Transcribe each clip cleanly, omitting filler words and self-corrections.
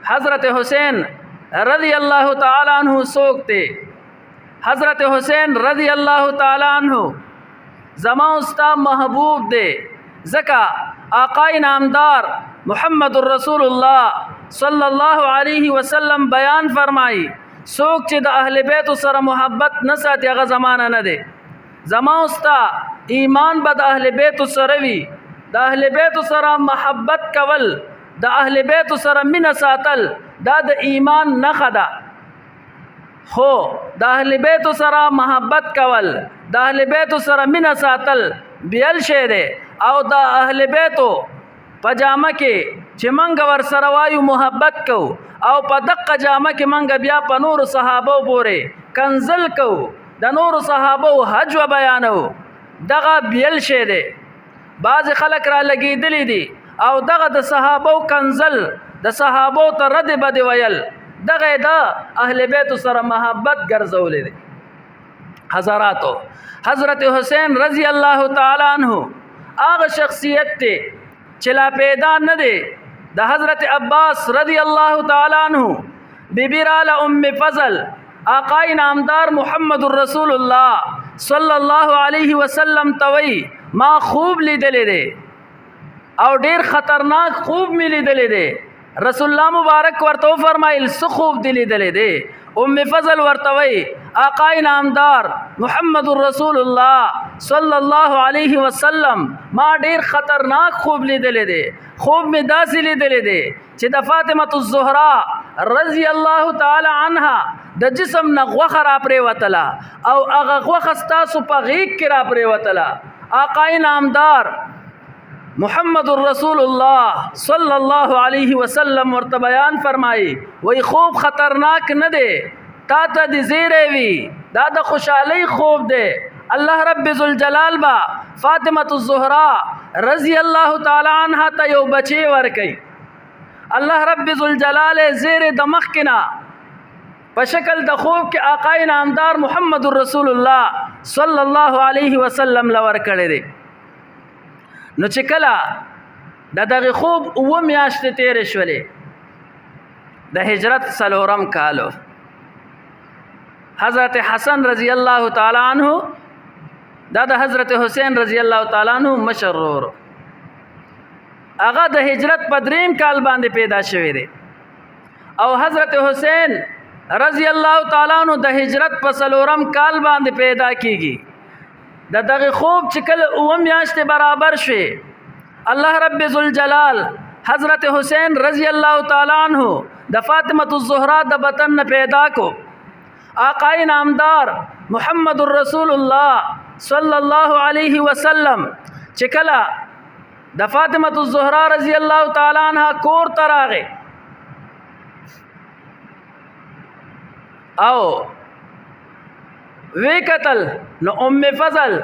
حضرت حسین رضی اللہ تعالیٰ عنہ سوکتے حضرت حسین رضی اللہ تعالیٰ عنہ زما استا محبوب دے زکا آقای نامدار محمد الرسول اللہ صلی اللہ علیہ وسلم بیان فرمائی سوک چې د اهل بیت سره محبت نه ساتي هغه زمانہ نه دی زما استا ایمان به د اهل بیت سره وي د اهل بیت سره محبت کول د اهل بیت سره مینه ساتل دا د ایمان نښه ده خو د اهل بیت سره محبت کول د اهل بیت سره مینه ساتل بیل شی دی او د اهل بیتو پجامه کې چې منګ ور سره وایو محبت کو او په دقه جامه کې منګ بیا په نور صحابه پورې کنزل کو د نور صحابه حج و بیانو دغه بیل شه دی بعض خلک را لګیدلی دي او دغه د صحابه کنزل د صحابه ته رد بد ویل دغه د اهل بیت سره محبت ګرځولې دي حضراتو حضرت حسین رضی الله تعالی عنہ هغه شخصیت ته چلا پیدا نه دی د حضرت عباس رضی اللہ تعالی عنہ بی بی رال ام فضل آقای نامدار محمد الرسول اللہ صلی اللہ علیہ وسلم توئی ما خوب لیدلې دے او ډیر خطرناک خوب می لیدلې دے رسول اللہ مبارک ورته فرمایل سو خوب دی لیدلې دے ام فضل ورتوي آقای نامدار محمد الرسول اللہ صلی اللہ علیہ وسلم ما ډیر خطرناک خوب لیدلې دے خوب می داسې لیدلې دے چې د فاطمه الزهرا رضی اللہ تعالی عنها د جسم نه غوخه را پریوتله او هغه غوخه ستاسو په غیږ کې را پریوتله آقای نامدار محمد الرسول اللہ صلی اللہ علیہ وسلم ورته بیان فرمائی وی خوب خطرناک نه دی تا ته د زیری وی دا د خوشحالی خوب دی الله رب ذوالجلال با فاطمه الزهرا رضی اللہ تعالی عنہ ته یو بچی ورکي الله رب ذوالجلال زیر د مخکنا په شکل د خوب کې آقای نامدار محمد الرسول اللہ صلی اللہ علیہ وسلم لور کړی دی نو چې کله د دغه خوب اوه میاشتې تیرې شولې د هجرت څلورم کالو حضرت حسن رضی اللہ تعالی عنہ دا د حضرت حسین رضی اللہ تعالی عنہ مشر ورور هغه د هجرت په دریم کال باندې پیدا شوی دی او حضرت حسین رضی اللہ تعالی عنہ د هجرت په څلورم کال باندې پیدا کیږي د دغه خوب چې کله اوه میاشتې برابر شوي الله رب ذوالجلال حضرت حسین رضی اللہ تعالی عنہ د فاطمه الزهرا د بطن نه پیدا کو آقای نامدار محمد الرسول اللہ صلی اللہ علیہ وسلم چې کله د فاطمه الزهرا رضی اللہ تعالی عنہ کور ته راغی او وی قتل نو ام فضل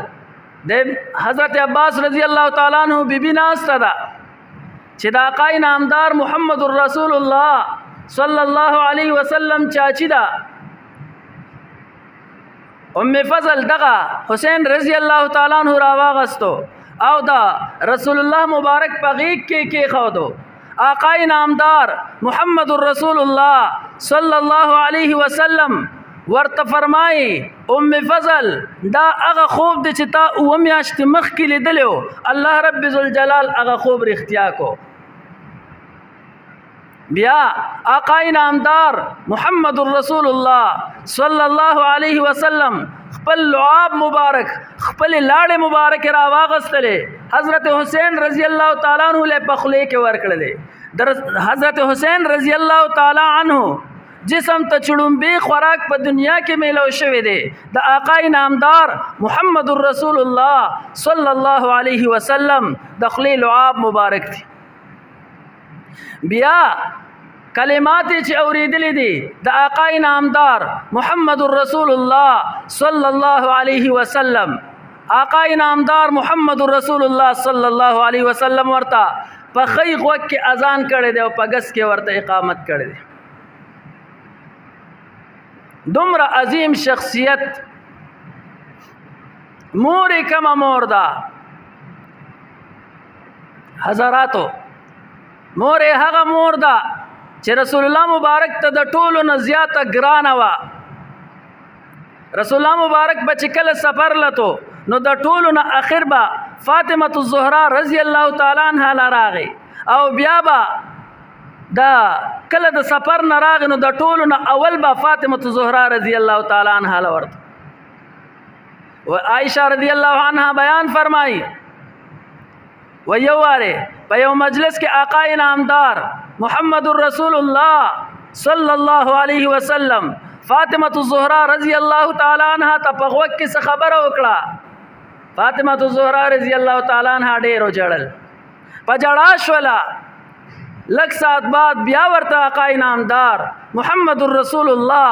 د حضرت عباس رضی اللہ تعالی عنہ بی بی ناسته ده چې د آقای نامدار محمد الرسول اللہ صلی اللہ علیہ وسلم چاچی ده ام فضل دغه حسین رضی اللہ تعالی عنہ راواغستو او دا رسول اللہ مبارک په غیږ کې خودو آقای نامدار محمد الرسول اللہ صلی اللہ علیہ وسلم ورته فرمای ام فضل دا هغه خوب دی چې تا اوه میاشتې مخکې لیدلی و الله رب ذوالجلال هغه خوب رښتیا کو بیا آقای نامدار محمد الرسول اللہ صلی اللہ علیہ وسلم خپل لعاب مبارک خپل لاړې مبارک را واغستلې حضرت حسین رضی اللہ تعالی عنہ له پخلې کې ورکړلې حضرت حسین رضی اللہ تعالی عنہ جسم ته چړومبې خوراک په دنیا کې میلو شوی دی د آقای نامدار محمد الرسول اللہ صلی اللہ علیہ وسلم د خولې لعاب مبارک دی بیا کلمات چې اوریدلې دي د آقای نامدار محمد الرسول اللہ صلی اللہ علیہ وسلم آقای نامدار محمد الرسول اللہ صلی اللہ علیہ وسلم ورته په خی غوږ کې اذان کړی دی او په ګس کې ورته اقامت کړی دی دومره عظیم شخصیت مور کما مور دا حضراتو مور هغه مور دا چې رسول الله مبارک ته د ټولو نه زیاته ګرانه وه. رسول الله مبارک به چې کله سفر لتو نو د ټولو نه اخر به فاطمه الزهرا رضی الله تعالی عنها لا راغی، او بیا به دا کله د سفر نه راغی نو د ټولو نه اول به فاطمه الزهرا رضی الله تعالی عنها لا ورته. و عائشہ رضی الله عنها بیان فرمائی و یو واره په یو مجلس کې آقا نامدار محمد رسول الله صلی الله علیه وسلم فاطمه الزهرا رضی الله تعالی عنها ته په غوږ کې څه خبره وکړه. فاطمه الزهرا رضی الله تعالی عنها ډېر وجړل، په جړا شوله. لږ ساعت بعد بیا ورته آقا نامدار محمد رسول الله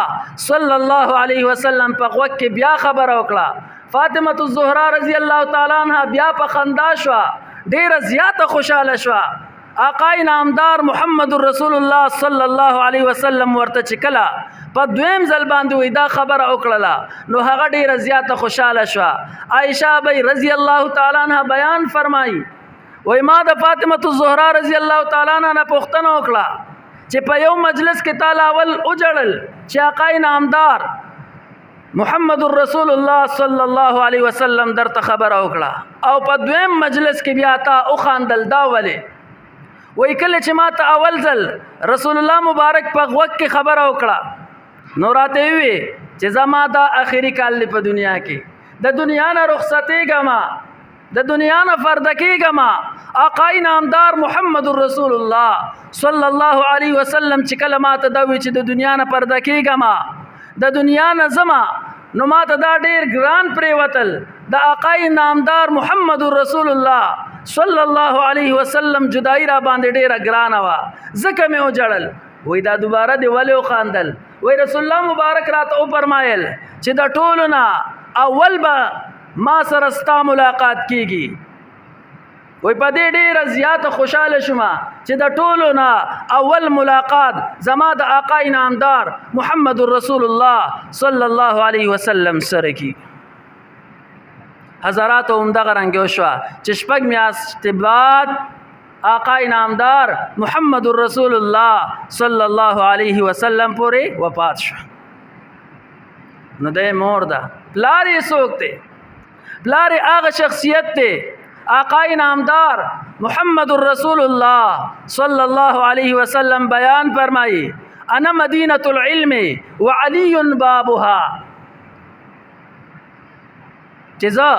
صلی الله علیه وسلم په غوږ کې بیا خبره وکړه. فاطمه الزهرا رضی الله تعالی عنها بیا په خندا شوه، ډیره زیاته خوشاله شوه. آقا نامدار محمد رسول الله صلی الله علیه وسلم ورته چې کله په دویم ځل باندې وی دا خبره وکړله نو هغه ډیره زیاته خوشاله شوه. عائشہ بی رضی الله تعالی عنها بیان فرمایي وای ما د فاطمه الزهرا رضی الله تعالی عنها پوښتنه وکړه چې په یو مجلس کې تعالی اول وجړل چې آقا نامدار محمد رسول الله صلی الله علیه وسلم درته خبره وکړه، او په دویم مجلس کې بیا تا او خاندل دا ولې؟ وای کله چې ما ته اول ځل رسول الله مبارک په غوږ کې خبره وکړه نو راته وی چې زما دا آخري کال دی په دنیا کې، د دنیا نه رخصتېږم، د دنیا نه فرد کېږم. آقا نامدار محمد رسول الله صلی الله علیه وسلم چې کله ما ته دا وی چې د دنیا نه فرد کېږم، د دنیا نه زما، نو ما ته دا ډیر ګران پریوتل د آقا نامدار محمد رسول الله صلی الله علیه وسلم جدائی را باندې ډیره ګرانه وه، ځکه مې وجړل. وای دا دوباره دی ولې وخاندل؟ وای رسول الله مبارک راته وفرمایل چې د ټولو نه اول به ما سره ستا ملاقات کیږي. وای په دې ډیره زیاته خوشاله شوم چې د ټولو نه اول ملاقات زما د آقا نامدار محمد رسول الله صلی الله علیه وسلم سره کی. حضرات عمدغه رنګ وشوه چې شپږ میاشتې بعد آقا نامدار محمد رسول الله صلی الله علیه وسلم پورې وفات شو. نو د مور ده پلار یې څوک دی؟ پلار یې هغه شخصیت دی آقا نامدار محمد رسول الله صلی الله علیه وسلم بیان فرمائی انا مدینة العلم وعلی بابها، چې زه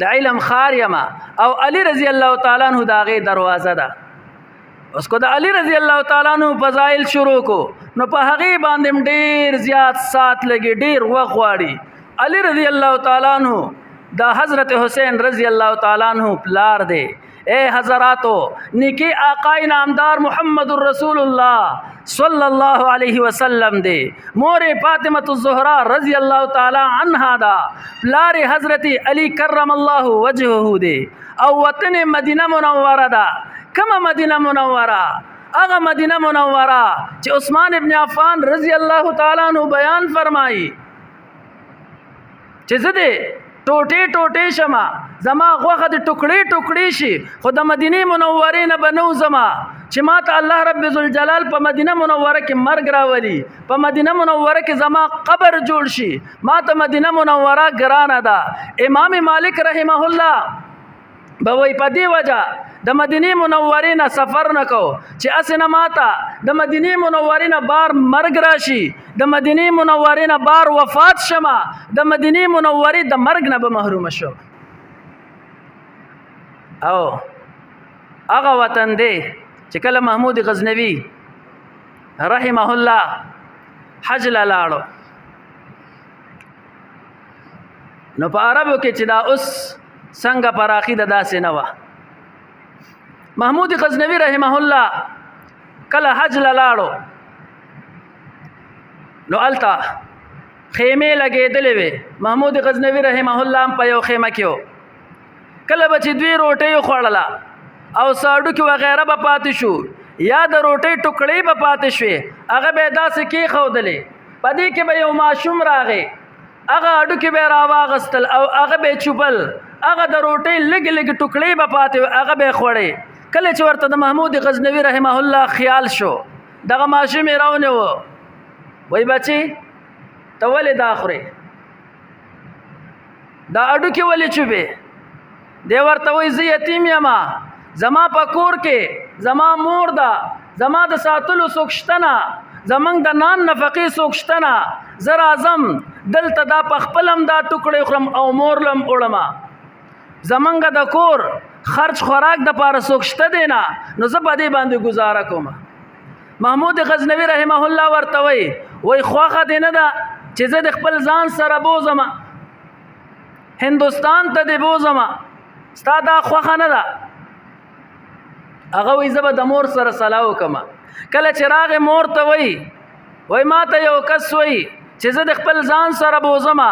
د علم خار یم او علی رضی الله تعالی عنہ د هغې دروازه ده. اوس کو د علی رضی الله تعالی عنہ فضایل شروع کو نو په هغې باندې ډېر زیات سات لګي، ډېر وخت غواړي. علی رضی الله تعالی عنہ دا حضرت حسین رضی الله تعالی عنہ پلار دی. اے حضراتو نیکی آقا نامدار محمد رسول الله صلی الله علیه وسلم دی. مور فاطمه الزهرا رضی الله تعالی عنها دا، پلار حضرت علی کرم الله وجهه دی، او وطن مدینه منوره ده. کما مدینه منوره؟ هغه مدینه منوره چې عثمان ابن عفان رضی الله تعالی عنہ بیان فرمایي چې زه دې ټوټې ټوټې شمه، زما غوښه د ټوکړې ټوکړې شي، خو د مدینې منورې نه به نه وځمه چې ما ته الله رب ذوالجلال په مدینه منوره کې مرګ راولي، په مدینه منوره کې زما قبر جوړ شي. ما ته مدینه منوره ګرانه ده. امام مالک رحمه الله به وایي په دې وجه د مدینې منورې نه سفر نه کو چې اسې نه ماته د مدینې منورې نه بار مرګ راشي، د مدینې منورې نه بار وفات شمه، د مدینې منورې د مرګ نه به محروم شو. او هغه وطن دی چې کله محمود غزنوي رحمه الله حج له لاړو نو په عربو کې چې دا اوس څنګه پراخي ده داسې نه وه. محمود غزنوي رحمه الله کله حج له لاړو نو هلته خیمې لګېدلې وې. محمود غزنوي رحمه الله هم په یو خیمه کې و. کله به چې دوی روټۍ وخوړله او ساړوکې وغیره به پاتې شو یا د روټۍ ټوکړې به پاتې شوې، هغه به یې داسې کېښودلې. په دې کې به یو ماشوم راغی، هغه هډوکې به یې راواغستل او هغه به یې چوپل، هغه د روټۍ لږې لږې ټوکړې به پاتې هغه به یې خوړې. کله چې ورته د محمود غزنوي رحمه الله خیال شو دغه ماشوم یې راونیوه وایي بچې ته ولې دا خورې دا اډوکې ولې چوبې دی ورته وایي زه یتیم یمه زما په کور کې زما مور ده زما د ساتلو څوک شته نه زمونږ د نان نفقې څوک شته نه زه راځم دلته دا په خپل هم دا ټوکړې خورم او مور له هم وړمه زمونږ د کور خرچ خوراک دپاره څوک شته دی نه نو زه په دې باندې ګزاره کوم محمود غزنوي رحمه الله ورته وایي خوښه دې نه ده چې زه د خپل ځان سره بوځم هندوستان ته دې بوځم ستا دا خوښه نه ده هغه وایي زه به د مور سره صلاح وکړم کله چې راغې مور ته وایي ما ته یو کس وایي چې زه د خپل ځان سره بوځم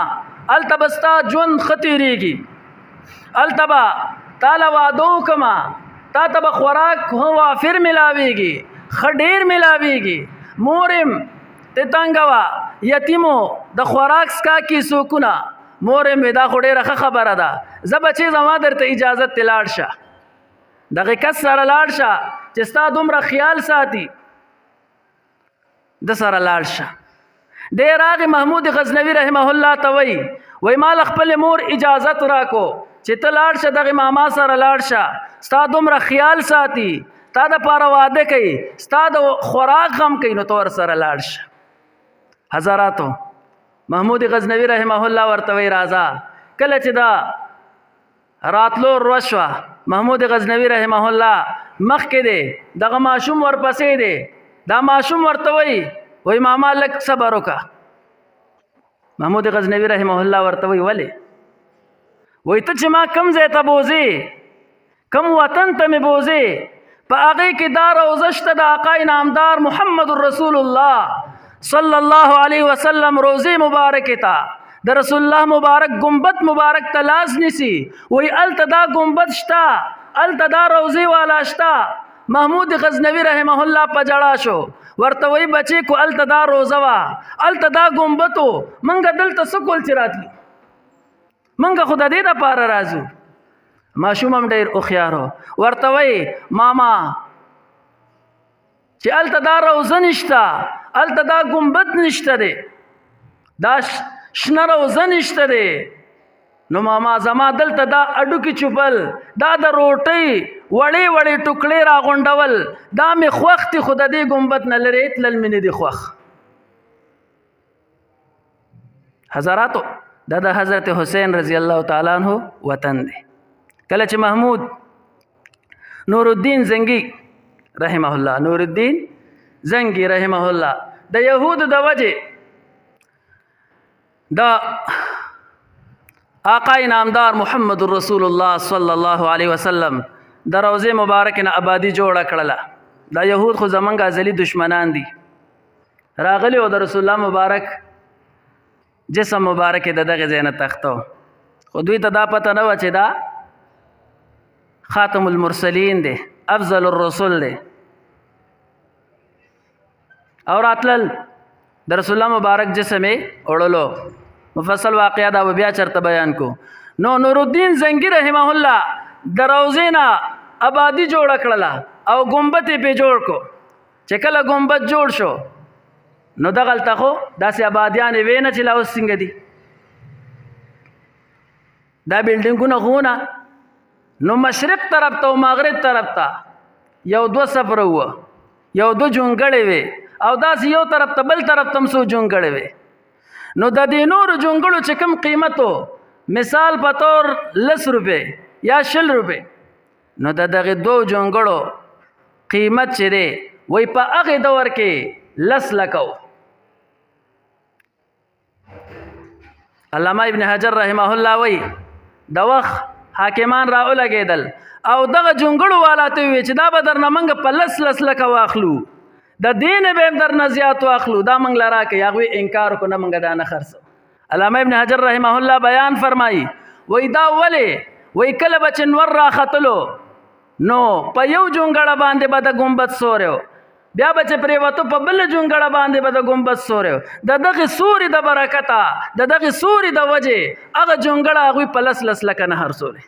هلته به ستا ژوند ښه تېرېږي هلته به تا له واده وکړم تا ته به خوراک وافر ملاویږي ښه ډېر ملاویږي مور یم ته تنګه وه یتیمو د خوراک څکاکي څوکونه مور یم دا خو ډېره ښه خبره ده زه بچې زما درته اجازت ته لاړ شه دغه کس سره لاړ شه چې ستا دومره خیال ساتي د سره لاړ شه دی راغی محمود غزنوي رحمه الله ته وایي ما له خپلې مور اجازت راکو چې ته لاړ شه دغې ماما سره لاړ شه ستا دومره خیال ساتي تا دپاره واده کوي ستا د خوراک غم کوي نو ته ورسره لاړ شه حضراتو محمود غزنوي رحمه الله ورته وایي راځه کله چې دا راتلو روش شوه محمود غزنوي رحمه الله مخکې دی دغه ماشوم ورپسې دی دا ماشوم ورته وایي ماما لږ صبر وکړه محمود غزنوي رحمه الله ورته وایي ولې ته چې ما کم ځای ته بوځې کم وطن ته مې بوځې په هغې کې دا روضه شته د آقا انعامدار محمد رسول الله صلی الله علیه وسلم روضې مبارکې ته د رسول الله مبارک گنبد مبارک ته لاس نیسي وایي هلته دا گنبد شته هلته دا روضې والا شته محمود غزنوي رحمه الله په جړا شو ورته وایي بچې کو هلته دا روضه وه هلته دا گنبد و موږ دلته څه کول چې راتلي موږ خو د دې دپاره راځو ماشوم هم ډېر هوښیار ورته وایي ماما چې هلته دا روضه نشته هلته دا گنبد نشته دی دا شنه روضه نشته دی نو ماما زما دلته دا اډوکې چوپل دا د روټۍ وړې وړې ټوکړې راغونډول دا مې خوښ دي خو د دې ګنبد نه لرې تلل مې نه دي خوښ حضراتو دا د حضرت حسین رضی الله تعالی عنہ وطن دی کله چې محمود نور الدین زنگی رحمه الله نور الدین زنگی رحمه الله د یهودو د وجې د آقا انعامدار محمد رسول الله صلی الله علیه وسلم د روضې مبارک نه آبادی جوړه کړله دا یهود خو زمونږ ازلي دشمنان دي راغلي او د رسول الله مبارک جسم مبارک د دغه ځای نه تختو خو دوی ته دا پته نه وه چې دا خاتم المرسلین دی افضل الرسول دی او راتلل د رسول الله مبارک جسم یې وړلو مفصل واقعه دا بیا چرته بیان کو نو نور الدین زنگی رحمه الله د روضې نه آبادی جوړه کړله او ګنبد یې پې جوړ کو چې کله ګنبد جوړ شو نو دغلته خو داسې آبادیانې وې نه چې لا اوس څنګه دي دا بلډینګونه خو نه نو مشرق طرف ته او مغرب طرف ته یو دوه صفره وه یو دوه جونګړې وې او داسې یو طرف ته بل طرف ته هم څو جونګړې وې نو د دې نورو جونګړو چې کوم قیمت و مثال په طور 10 روپۍ یا 20 روپۍ نو د دغې دوه جونګړو قیمت چې دی وایي په هغې دور کې 10 لکه و علامه ابن حجر رحمه الله وایي د وخت حاکمان را ولګېدل او دغه جونګړو والا ته وویل چې دا به درنه موږ په 10 لکه واخلو د دې نه به هم درنه زیات واخلو دا موږ له راکړئ هغوی انکار وکړو نه موږ دا نه خرڅو علامه ابن حجر رحمه الله بیان فرمایي وایي دا ولې وایي کله به چې نور راختلو نو په یو جونګړه باندې به د ګنبد سوری بیا به چې پرېوتو په بله جونګړه باندې به د ګنبد سوری د دغې سوري د برکته د دغې سوري د وجې هغه جونګړه هغوی په 10 لکه نه خرڅولې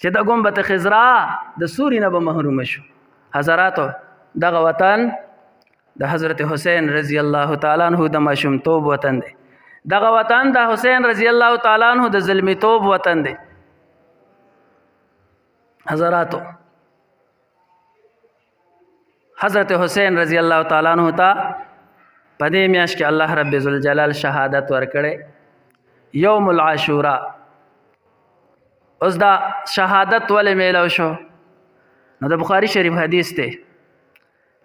چې د ګنبد خضرا د سوري نه به محرومه شو حضراتو دغه وطن د حضرت حسین رضی الله تعالی عنہ د ماشومتوب وطن دی. دغه وطن د حسین رضی الله تعالی عنہ د ظلمیتوب وطن دی. حضراتو حضرت حسین رضی الله تعالی عنہ ته په دې میاشت کې الله رب ذوالجلال شهادت ورکړي یوم العاشوراء. اوس دا شهادت ولې میلاو شو؟ نو د بخاری شریف حدیث ته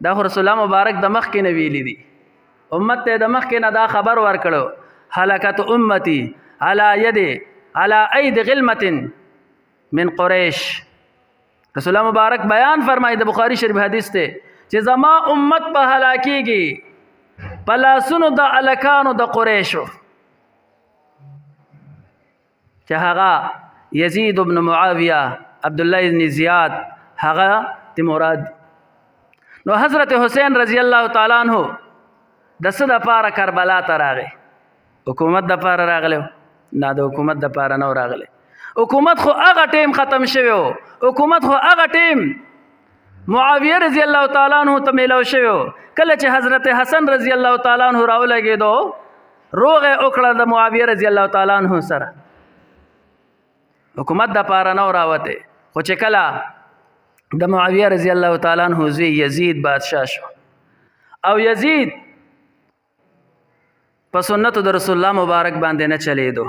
دا رسول الله مبارک د مخ کې نه ویلي دي، امت ته د مخ کې نه دا خبر ورکړو هلاکت امتی علی اید غلمة من قریش. رسول الله مبارک بیان فرمایي د بخاری شریف حدیث ته چې زما امت په هلاکیږي په لاسونو د الکانو د قریشو، چې هغه یزید ابن معاویه، عبدالله ابن زیاد، هغه تی مراد. نو حضرت حسین رضی الله تعالی عنہ د څه دپاره کربلا ته راغی؟ حکومت دپاره راغلی؟ نه، د حکومت دپاره نه راغلی. حکومت خو هغه ټیم ختم شوی و، حکومت خو هغه ټیم معاویه رضی الله تعالی عنہ ته میلاو شوی و. کله چې حضرت حسن رضی الله تعالی عنہ راولګېدو، روغ یې وکړه د معاویه رضی الله تعالی عنہ سره، حکومت دپاره نه راوته. خو چې کله د معاویه رضی الله تعالی عنہ زوی یزید بادشاه شو، او یزید په سنتو د رسول الله مبارک باندې نه چلیدو،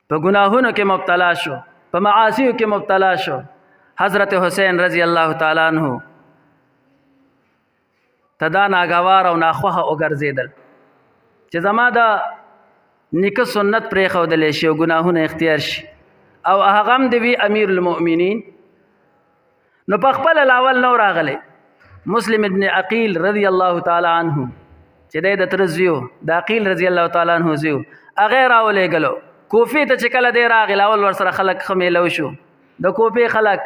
په ګناهونو کې مبتلا شو، په معاصیو کې مبتلا شو. حضرت حسین رضی الله تعالی عنہ ته دا ناګوار او ناخوښه وګرځېدل چې زما د نیکه سنت پرېښودلی شي او ګناهونه اختیار شي، او هغه هم د وي امیر المؤمنین. نو په خپله لاول نو راغلی مسلم ابن عقیل رضی الله تعالی عنہ چې دی د تره زوی و، د عقیل رضی الله تعالی عنہ زوی و، هغه یې راولېږلو کوفې ته. چې کله دی راغی لاول ورسره خلک ښه میلو شو. د کوفې خلک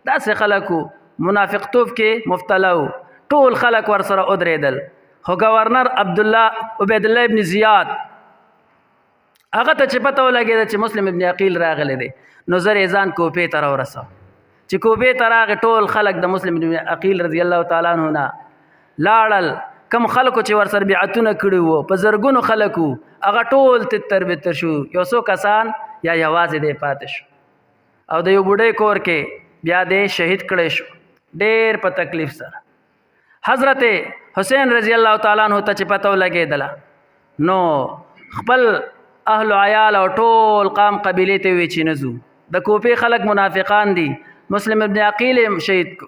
داسې خلک وو منافقتوب کې مبتلا وو، ټول خلک ورسره ودرېدل. خو گورنر عبیدالله ابن زیاد هغه ته چې پته ولګېده چې مسلم ابن عقیل راغلی دی، نو زر یې ځان کوفې ته راورسو. چې کوفې ته راغی ټول خلک د مسلم ابن عقیل رضی الله تعالی عنہ نه لاړل. کم خلکو چې ورسره بیعتونه کړي وو په زرګونو خلکو، هغه ټول تتر بتر شو. یو څو کسان یا یوازې دی پاتې شو، او د یو بوډۍ کور کې بیا دی شهید کړی شو ډېر په تکلیف سره. حضرت حسین رضی الله تعالی عنہ ته چې پته ولګېدله، نو خپل اهل و عیال او ټول قام قبیلې ته وی چې نه ځو، د کوفې خلک منافقان دي، مسلم ابن عقیل یې شهید کو.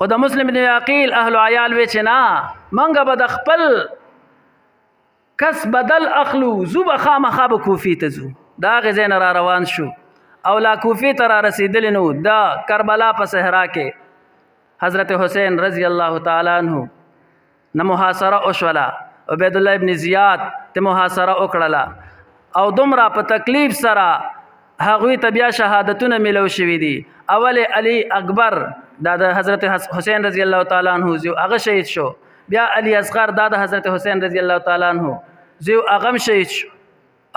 خو د مسلم ابن عقیل اهل و عیال وی چې نه، منګه به د خپل کس بدل اخلو، زو به خامخا به کوفې ته ځو. د هغې ځای نه را روان شو او لا کوفې ته را رسېدلی نو. د کربلا په صحرا کې حضرت حسین رضی الله تعالی عنہ نه محاصره وشوله، عبیدالله ابن زیاد ته محاصره وکړله، او دومره په تکلیف سره هغوی ته بیا شهادتونه میلو شوي دي. اول علی اکبر دا د حضرت حسین رضی الله تعالی عنہ زیو، هغه شهید شو. بیا علی اصغر دا د حضرت حسین رضی الله تعالی عنہ زیو، هغه هم شهید شو.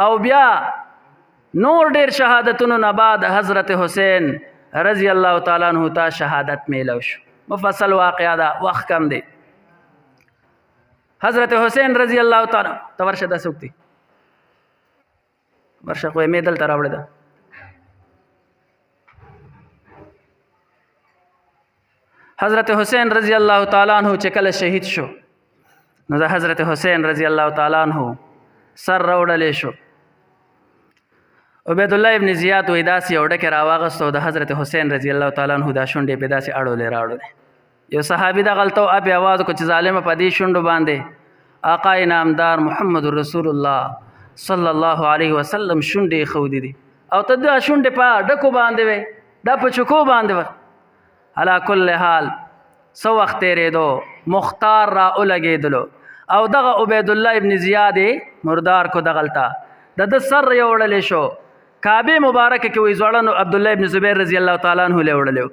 او بیا نور ډیر شهادتونو نه بعد حضرت حسین رضی الله تعالی عنہ ته شهادت میلو شو. مفصل واقعه ده، وخت کم دی. حضرت حسین رضی الله تعالی ته ورشه د سوکتی ورشه خو یې دلته راوړې ده. حضرت حسین رضی الله تعالی عنہ چې کله شهید شو، نو د حضرت حسین رضی الله تعالی عنہ سر راوړلی شو. عبیدالله ابن زیاد وایي داسې یو ډکې راواغستو، د حضرت حسین رضی الله تعالی عنہ دا شونډې پې داسې اړولې راوړلې. یو صحابي دغلته و، اب یې اواز وکړو چې ظالمه په دې شونډو باندې آقای نامدار محمد رسول الله صلی الله علیه وسلم شونډې ښودې دي، او ته دا شونډې په ډکو باندې وې، دا په چکو باندې وه. علا کل حال څه وخت تېرېدو، مختار را ولګېدلو، او دغه عبیدالله ابن زیاد مردار کو دغلته. د ده سر یې وړلی شو. کعبې مبارکه کې وایي ځوړندو عبدالله ابن زبیر رضی الله تعالی عنہ له وړلی و،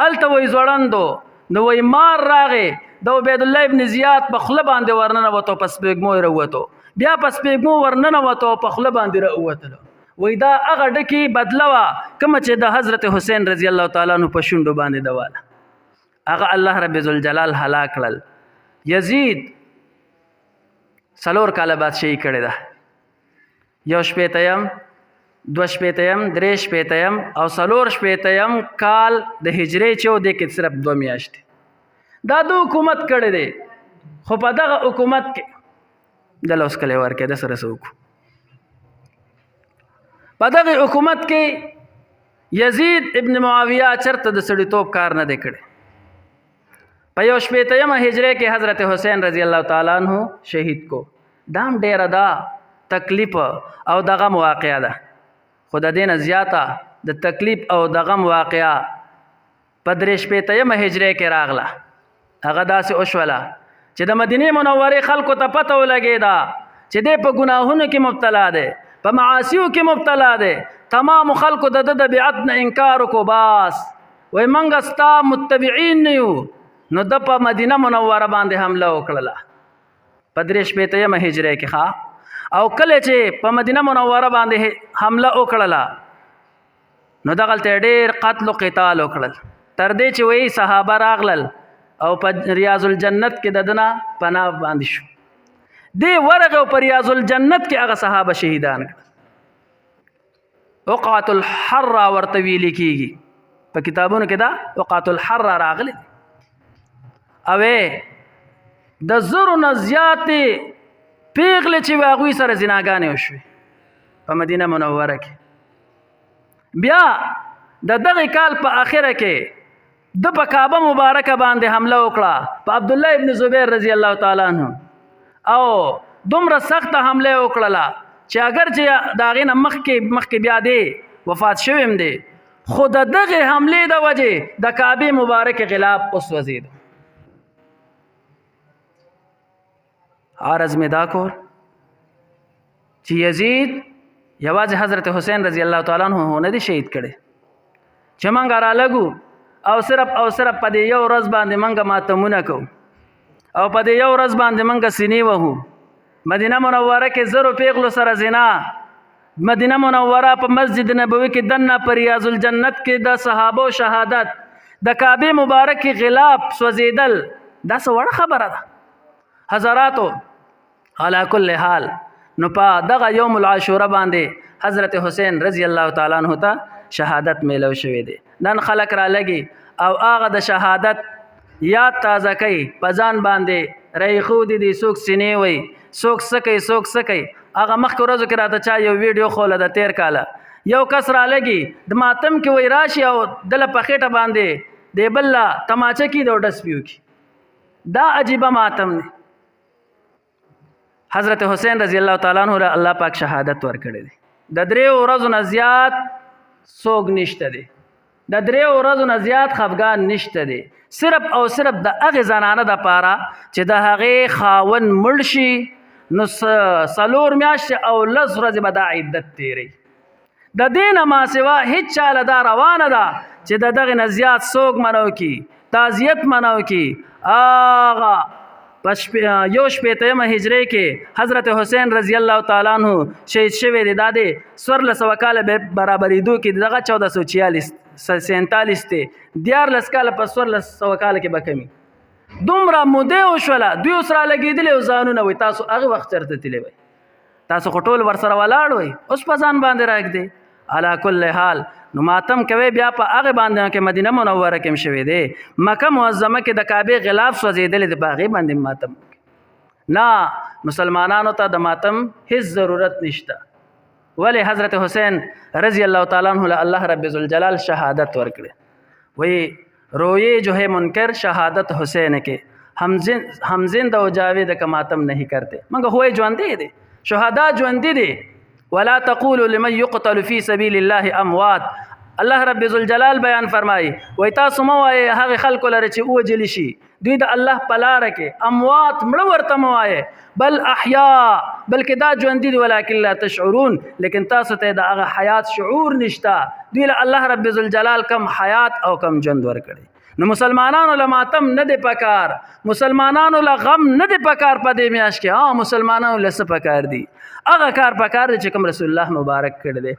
هلته وایي ځوړندو. نو وایي مار راغې د عبیدالله ابن زیاد په خوله باندې ورننوتو، په سپېږمو یې راووتو، بیا په سپېږمو ورننوتو، په خوله باندې راووتلو. وایي دا هغه ډکې بدله وه کومه چې د حضرت حسین رضی الله تعالی عنہ په شونډو باندې دواله. هغه الله رب ذوالجلال هلاک کړل. یزید 4 کاله بادشاهي کړې ده. 1 شپېتم 2 شپېتم 3 شپېتم او 4 شپېتم کال د هجرې چې و دې کې صرف 2 میاشتې دا د حکومت کړی دی. خو په دغه حکومت کې دله اوس کلی ورکړی د سره څه وکړو. په دغه حکومت کې یزید ابن معاویه چرته د سړیتوب کار نه دی کړی. په 1 شپېتمه هجرې کې حضرت حسین رضی الله تعالی عنہ شهید کو. دا هم ډېره دا تکلیف او د غم واقعه ده. خو د دې نه زیاته د تکلیف او د غم واقعه په 3 شپېتمه هجرې کې راغله. هغه داسې وشوله چې د مدینې منورې خلکو ته پته ولګېده چې دی په ګناهونو کې مبتلا دی، په معاصیو کې مبتلا دی. تمامو خلکو د د بیعت نه انکار وکړو. بس وایي موږ ستا متبعین نه یو. نو د په مدینه منوره باندې حمله وکړله په 3 شپېتمه هجرې کې. او کله چې په مدینه منوره باندې حمله وکړله نو دغلته ډېر قتل و قتال وکړل، تر دې چې وایي صحابه راغلل او په ریاض الجنت کې د دنه پناه باندې شو. دې ورغه په ریاض الجنت کې هغه صحابه شهیدان کړل. وقعة الحره ورته ویل کېږي په کتابونو کې دا وقعة الحره راغلی. اوې د 1000 نه زیاتې پیغلې چې هغوی سره زناګانې وشوې په مدینه منوره کې. بیا د دغه کال په آخره کې د په کعبه مبارکه باندې حمله وکړه په عبدالله ابن زبیر رضی الله تعالی عنہ او دومره سخته حمله وکړله چې اگر چې د هغې نه مخکې بیا دی وفات شوی هم دی، خو د دغې حملې د وجې د کعبې مبارکې غلاف وسوځېد. عرض مې دا کول چې یزید یوازې حضرت حسین رضی الله تعالی عنہ نه دی شهید کړی چې موږ رالګو او صرف په دې یو ورځ باندې موږ ماتمونه کوو او په دې یو ورځ باندې موږ سینې وهو. مدینه منوره کې 1000 پیغلو سره زنا، مدینه منوره په مسجد نبوي کې دنه په ریاض الجنت کې د صحابه شهادت، د کعبې مبارک غلاف سوځېدل، دا څه وړه خبره ده حضراتو. علا کل حال نو په دغه یوم العاشوره باندې حضرت حسین رضی الله تعالی عنہ ته شهادت میلو شوی دی. نن خلق را لګي او هغه د شهادت یاد تازه کوي، په ځان باندې ریخودي دي، څوک سینې وي، څوک سکی څوک سکی. هغه مخکې ورځو کې راته چا یو ویډیو خوله د 13 کاله یو کس را لګي د ماتم کې وای راشي او دله په خېټه باندې دی بل تماچه کې د ډس پیو کی. دا عجیبه ماتم دی. حضرت حسین رضی الله تعالی عنہ الله پاک شهادت ورکړي دی. د 3 ورځو نه زیات سوګ نشته دی، د 3 ورځو نه زیات خفګان نشته دی، صرف او صرف د هغې زنانه دپاره چې د هغې خاوند مړ شي نو 4 میاشتې او 10 ورځې به دا عدت تیری. د دې نه ما سوا هیڅ چاله دا روانه ده چې د دغې نه زیات سوګ منو کی، تعزیت منو کی. آغا 1 شپېتمه هجرې کې حضرت حسین رضی الله تعالی عنہ شهید شوی دی. دا دی 1400 کاله برابرېدو کې دغه 1447 دی، 14 کاله په 1400 کاله کې به کمی. دومره مودې وشوله دوی اوس را لګېدلې او ځانونه وایي تاسو هغې وخت چېرته تللی وئ، تاسو خو ټول ورسره ولاړ وئ، اوس په ځان باندې راږدئ. علا کل حال نو ماتم کوي بیا په هغې باندې کې مدینه منوره کې هم شوی دی. مکه معظمه کې د کعبې غلاف سوځېدلی دی، په هغې باندې ماتم نه. مسلمانانو ته د ماتم هیڅ ضرورت نشته. ولې حضرت حسین رضی الله تعالی عنہ الله رب ذوالجلال شهادت ورکړي. وایي روئے جو ہے منکر شہادت حسین کے ہم زندہ و جاوید کا ماتم نہیں کرتے. مگر ہوئے جواندی دے شہداء جواندی دے. ولا تقولوا لمن يقتل في سبيل الله اموات. الله رب ذوالجلال بیان فرمائی وای تاسو مو وای هغه خلق لره چې وجل شي دوی د الله په لار کې اموات مړ ورته مو وای بل احیاء بلکې دا ژوندي دي ولکن لا تشعرون لیکن تاسو ته د هغه حیات شعور نشته. دوی له الله رب ذوالجلال کم حیات او کم ژوند ورکړي. نو مسلمانانو له ماتم نه دی پکار، مسلمانانو له غم نه دی پکار په دې میاشت کې. مسلمانانو له څه پکار دي؟ هغه کار پکار دی چې کوم رسول الله مبارک کړی دی.